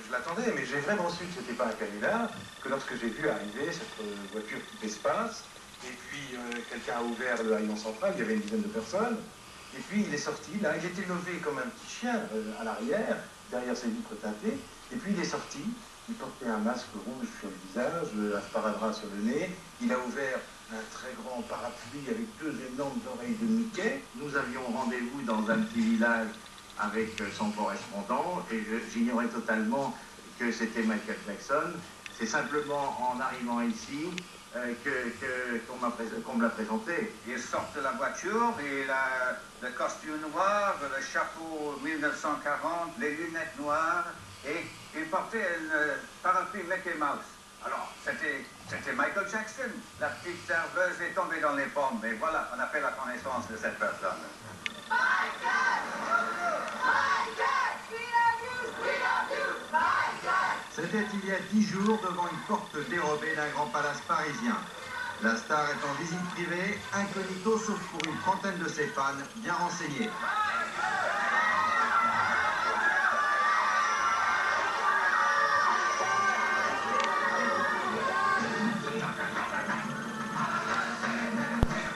je l'attendais, mais j'ai vraiment su que ce n'était pas un canular que lorsque j'ai vu arriver cette voiture type espace. Et puis, quelqu'un a ouvert le haillon central, il y avait une dizaine de personnes. Et puis, il est sorti, là, il était levé comme un petit chien à l'arrière, derrière ses vitres teintées. Et puis, il est sorti, il portait un masque rouge sur le visage, un sparadrap sur le nez. Il a ouvert un très grand parapluie avec deux énormes oreilles de Mickey. Nous avions rendez-vous dans un petit village avec son correspondant, et j'ignorais totalement que c'était Michael Jackson. C'est simplement en arrivant ici qu'on me l'a présenté. Il sort de la voiture, et le costume noir, le chapeau 1940, les lunettes noires, et il portait un parapluie Mickey Mouse. Alors, c'était Michael Jackson. La petite serveuse est tombée dans les pommes, et voilà, on a fait la connaissance de cette personne. C'était il y a 10 jours devant une porte dérobée d'un grand palace parisien. La star est en visite privée, incognito sauf pour une trentaine de ses fans bien renseignés.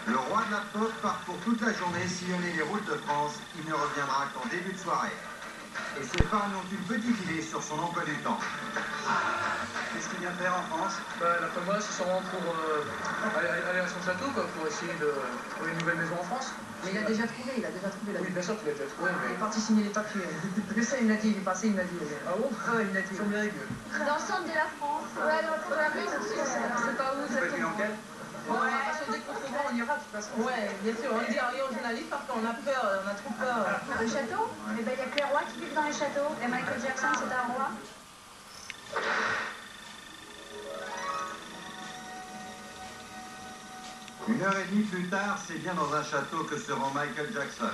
Le roi de la pop part pour toute la journée sillonner les routes de France. Il ne reviendra qu'en début de soirée. Et ses fans ont une petite idée sur son emploi du temps. Qu'est-ce qu'il vient faire en France? D'après moi, c'est sûrement pour aller à son château, quoi, pour essayer de trouver une nouvelle maison en France. Mais il a déjà trouvé la Oui, bien sûr qu'il a déjà trouvé, mais... Il est parti signer les papiers. Mais ça, il me l'a dit, il est passé, il me l'a dit. Ah bon? Ah ouais, il me l'a dit. Sur Mérigue. Dans le centre de la France. Ouais, dans la rue, C'est pas où Vous faites une exactement. enquête? Bon, dès qu'on trouvera, on ira de toute façon. Ouais, bien sûr, on dit à rien aux journalistes parce qu'on a peur, on a trop peur. Le château? Eh ben, il n'y a que les rois qui vivent dans les châteaux. Et Michael Jackson, c'est un roi. Une heure et demie plus tard, c'est bien dans un château que se rend Michael Jackson.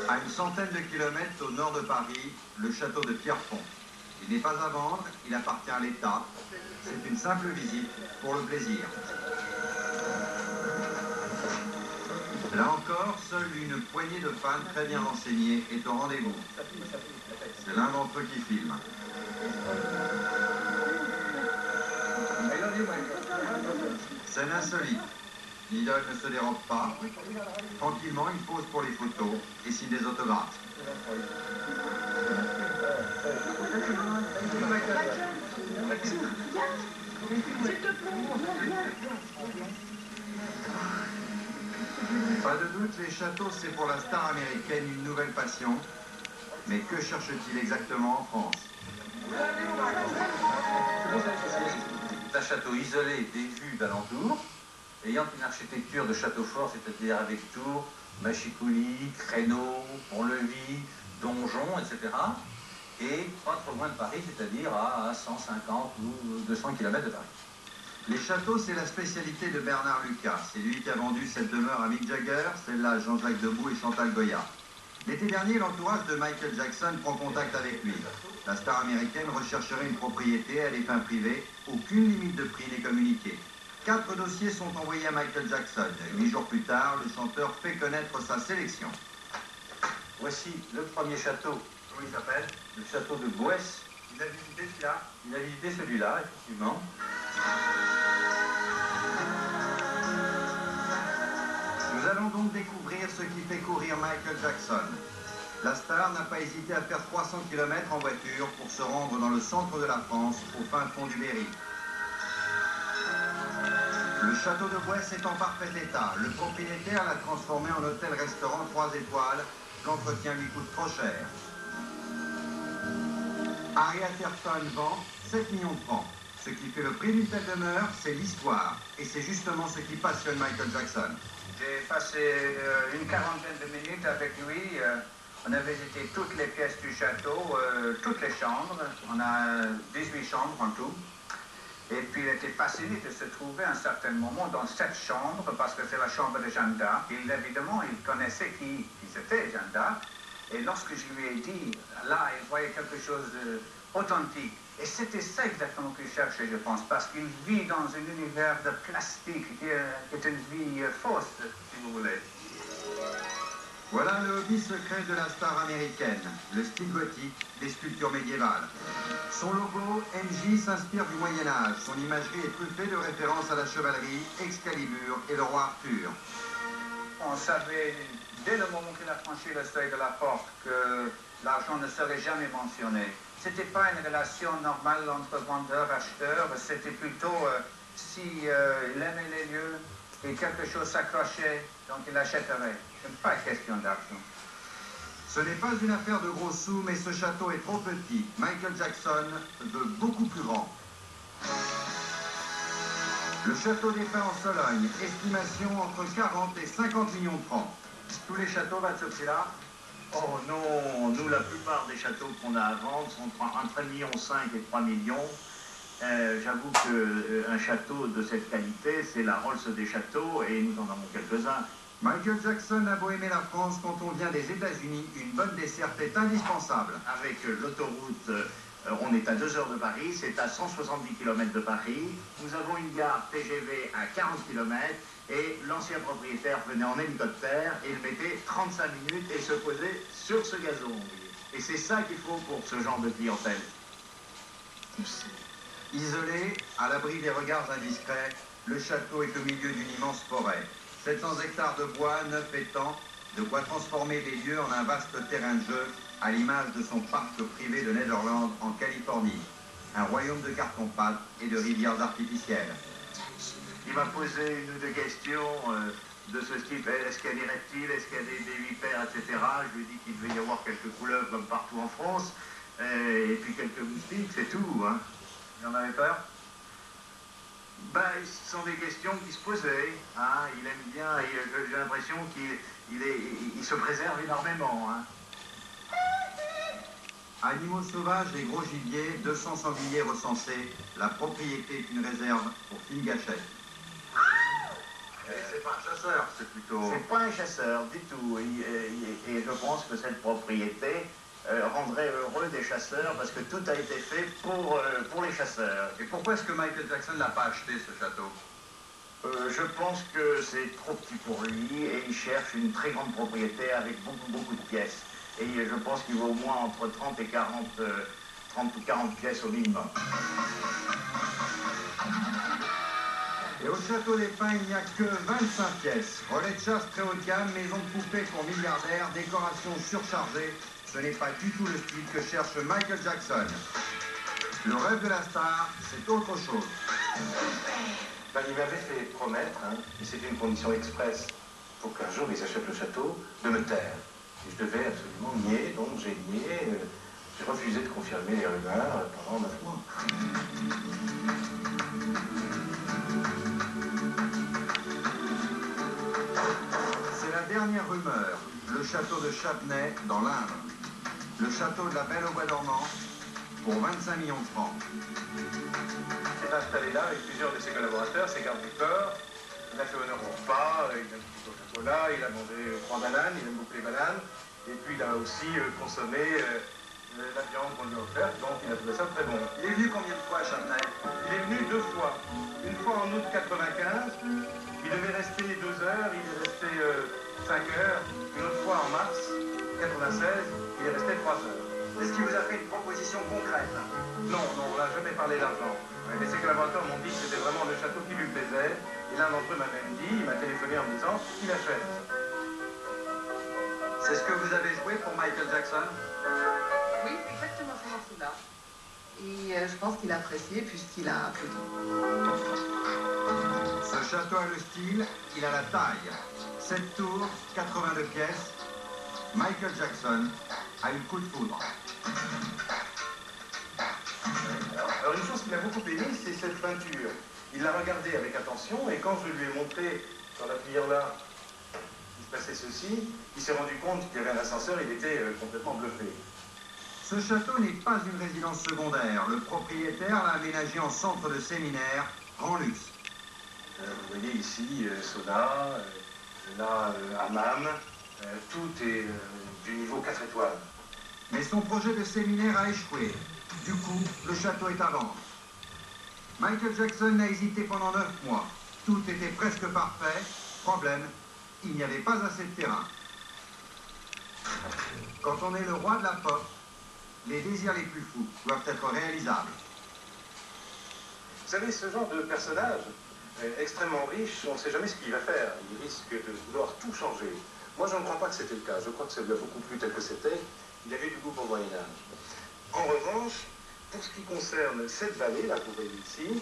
À une centaine de kilomètres au nord de Paris, le château de Pierrefonds. Il n'est pas à vendre, il appartient à l'État. C'est une simple visite pour le plaisir. Là encore, seule une poignée de fans très bien renseignés est au rendez-vous. C'est l'un d'entre eux qui filme. Scène insolite. L'idole ne se dérobe pas. Tranquillement, il pose pour les photos et signe des autographes. Pas de doute, les châteaux, c'est pour la star américaine une nouvelle passion. Mais que cherche-t-il exactement en France? C'est un château isolé des vues d'alentour, ayant une architecture de château fort, c'est-à-dire avec tours, mâchicoulis, créneaux, pont-levis, donjons, etc. Et pas trop loin de Paris, c'est-à-dire à 150 ou 200 km de Paris. Les châteaux, c'est la spécialité de Bernard Lucas. C'est lui qui a vendu cette demeure à Mick Jagger, celle-là à Jean-Jacques Debout et Chantal Goya. L'été dernier, l'entourage de Michael Jackson prend contact avec lui. La star américaine rechercherait une propriété à des fins privées. Aucune limite de prix n'est communiquée. 4 dossiers sont envoyés à Michael Jackson. 8 jours plus tard, le chanteur fait connaître sa sélection. Voici le premier château. Comment il s'appelle? Le château de Boès. Il a visité celui-là? Il a visité celui-là, effectivement. Nous allons donc découvrir ce qui fait courir Michael Jackson. La star n'a pas hésité à faire 300 km en voiture pour se rendre dans le centre de la France, au fin fond du Berry. Le château de Boès est en parfait état. Le propriétaire l'a transformé en hôtel-restaurant 3 étoiles. L'entretien lui coûte trop cher. Harry Atherton vend 7 millions de francs. Ce qui fait le prix d'une telle demeure, c'est l'histoire. Et c'est justement ce qui passionne Michael Jackson. J'ai passé une quarantaine de minutes avec lui. On a visité toutes les pièces du château, toutes les chambres. On a 18 chambres en tout. Et puis il était fasciné de se trouver à un certain moment dans cette chambre, parce que c'est la chambre de Jeanne d'Arc. Évidemment, il connaissait qui c'était, Jeanne d'Arc. Et lorsque je lui ai dit, là, il voyait quelque chose d'authentique. Et c'était ça exactement qu'il cherchait, je pense, parce qu'il vit dans un univers de plastique qui est une vie fausse, si vous voulez. Voilà le hobby secret de la star américaine, le style gothique, les sculptures médiévales. Son logo, MJ, s'inspire du Moyen-Âge. Son imagerie est truffée de références à la chevalerie, Excalibur et le roi Arthur. On savait, dès le moment qu'il a franchi le seuil de la porte, que l'argent ne serait jamais mentionné. Ce n'était pas une relation normale entre vendeur et acheteur, c'était plutôt si il aimait les lieux et quelque chose s'accrochait, donc il achèterait. Ce n'est pas question d'argent. Ce n'est pas une affaire de gros sous, mais ce château est trop petit. Michael Jackson veut beaucoup plus grand. Le château des Pins en Sologne, estimation entre 40 et 50 millions de francs. Tous les châteaux valent ce prix-là? Oh non, nous, la plupart des châteaux qu'on a à vendre sont entre 1,5 million et 3 millions. J'avoue qu'un château de cette qualité, c'est la Rolls des châteaux et nous en avons quelques-uns. Michael Jackson a beau aimer la France, quand on vient des États-Unis, une bonne desserte est indispensable. Avec l'autoroute, on est à 2 heures de Paris, c'est à 170 km de Paris. Nous avons une gare TGV à 40 km et l'ancien propriétaire venait en hélicoptère et il mettait 35 minutes et se posait sur ce gazon. Et c'est ça qu'il faut pour ce genre de clientèle. Isolé, à l'abri des regards indiscrets, le château est au milieu d'une immense forêt. 700 hectares de bois, 9 étangs, de quoi transformer les lieux en un vaste terrain de jeu, à l'image de son parc privé de Netherland en Californie. Un royaume de carton-pâte et de rivières artificielles. Il m'a posé une ou deux questions de ce type. Est-ce qu'il y a des reptiles, est-ce qu'il y a des vipères, etc. Je lui ai dit qu'il devait y avoir quelques couleuvres comme partout en France, et puis quelques moustiques, c'est tout. Hein. Vous en avez peur? Ben, ce sont des questions qui se posaient. Hein. Il aime bien, j'ai l'impression qu'il se préserve énormément. Hein. Animaux sauvages et gros gibier, 200 sangliers recensés. La propriété est une réserve pour fine gâchette. C'est pas un chasseur, c'est plutôt... C'est pas un chasseur du tout. Et je pense que cette propriété rendrait heureux des chasseurs parce que tout a été fait pour les chasseurs. Et pourquoi est-ce que Michael Jackson n'a pas acheté ce château? Je pense que c'est trop petit pour lui et il cherche une très grande propriété avec beaucoup de pièces. Et je pense qu'il vaut au moins entre 30 et 40, 30 ou 40 pièces au minimum. Et au château des Pins, il n'y a que 25 pièces. Relais de chasse très haut de gamme, maison de poupée pour milliardaires, décoration surchargée. Ce n'est pas du tout le style que cherche Michael Jackson. Le rêve de la star, c'est autre chose. Ben, il m'avait fait promettre, hein, et c'était une condition expresse, pour qu'un jour ils achètent le château, de me taire. Et je devais absolument nier, donc j'ai nié, j'ai refusé de confirmer les rumeurs pendant 9 mois. C'est la dernière rumeur, le château de Châtenay dans l'Indre. Le château de la Belle au Bois dormant pour 25 millions de francs. Il s'est installé là avec plusieurs de ses collaborateurs, ses gardes du corps. Il a fait honneur au repas, il a bu du chocolat, il a mangé 3 bananes, il aime beaucoup les bananes. Et puis il a aussi consommé la viande qu'on lui a offerte, donc il a trouvé ça très bon. Il est venu combien de fois à Châtenay? Il est venu 2 fois. Une fois en août 95, il devait rester 2 heures, il est resté 5 heures. Une autre fois en mars 96, il est resté 3 heures. Est-ce qu'il vous a fait une proposition concrète? Non, on n'a jamais parlé d'argent. Mais ses collaborateurs m'ont dit que c'était vraiment le château qui lui plaisait. Et l'un d'entre eux m'a même dit, il m'a téléphoné en me disant qu'il achète. C'est ce que vous avez joué pour Michael Jackson? Oui, exactement ce morceau-là. Et je pense qu'il a apprécié puisqu'il a applaudi. Ce château a le style, il a la taille. 7 tours, 82 pièces. Michael Jackson a eu le coup de foudre. Alors une chose qui m'a beaucoup aimé, c'est cette peinture. Il l'a regardée avec attention et quand je lui ai montré dans la prière là, il se passait ceci, il s'est rendu compte qu'il y avait un ascenseur, il était complètement bluffé. Ce château n'est pas une résidence secondaire. Le propriétaire l'a aménagé en centre de séminaire, grand luxe. Vous voyez ici, sauna, là, hammam, tout est du niveau 4 étoiles. Mais son projet de séminaire a échoué. Du coup, le château est à vendre. Michael Jackson n'a hésité pendant 9 mois. Tout était presque parfait. Problème, il n'y avait pas assez de terrain. Quand on est le roi de la pop, les désirs les plus fous doivent être réalisables. Vous savez, ce genre de personnage extrêmement riche, on ne sait jamais ce qu'il va faire. Il risque de vouloir tout changer. Moi, je ne crois pas que c'était le cas. Je crois que ça lui a beaucoup plu tel que c'était. Il avait du goût pour le Moyen-Âge. En revanche, pour ce qui concerne cette vallée, là, que vous voyez ici,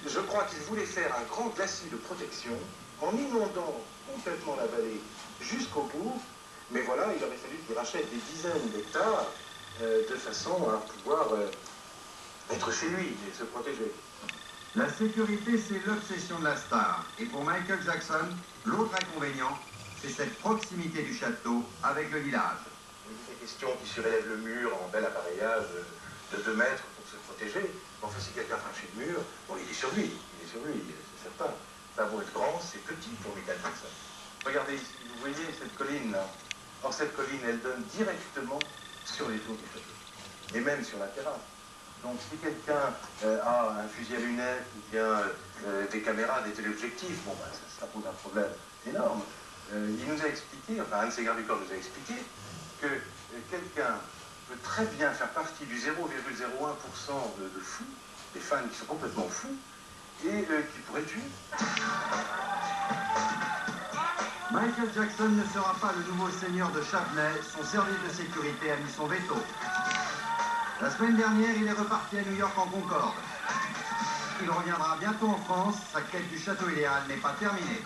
je crois qu'il voulait faire un grand glacis de protection en inondant complètement la vallée jusqu'au bout. Mais voilà, il aurait fallu qu'il rachète des dizaines d'hectares de façon à pouvoir être chez lui et se protéger. La sécurité, c'est l'obsession de la star. Et pour Michael Jackson, l'autre inconvénient, c'est cette proximité du château avec le village. Il est question qu'il surélève le mur en bel appareillage de 2 mètres pour se protéger. Enfin, si quelqu'un franchit le mur, bon, il est sur lui, c'est certain. Ça va être grand, c'est petit pour Michael Jackson. Regardez ici, vous voyez cette colline là. Or, cette colline, elle donne directement sur les tours du château. Et même sur la terrasse. Donc, si quelqu'un a un fusil à lunettes ou bien des caméras, des téléobjectifs, bon, ben, ça pose un problème énorme. Il nous a expliqué, enfin, un de ses gardes du corps nous a expliqué que quelqu'un peut très bien faire partie du 0,01% de fous, des fans qui sont complètement fous, et qui pourraient tuer. Michael Jackson ne sera pas le nouveau seigneur de Chavenay, son service de sécurité a mis son veto. La semaine dernière, il est reparti à New York en Concorde. Il reviendra bientôt en France, sa quête du château idéal n'est pas terminée.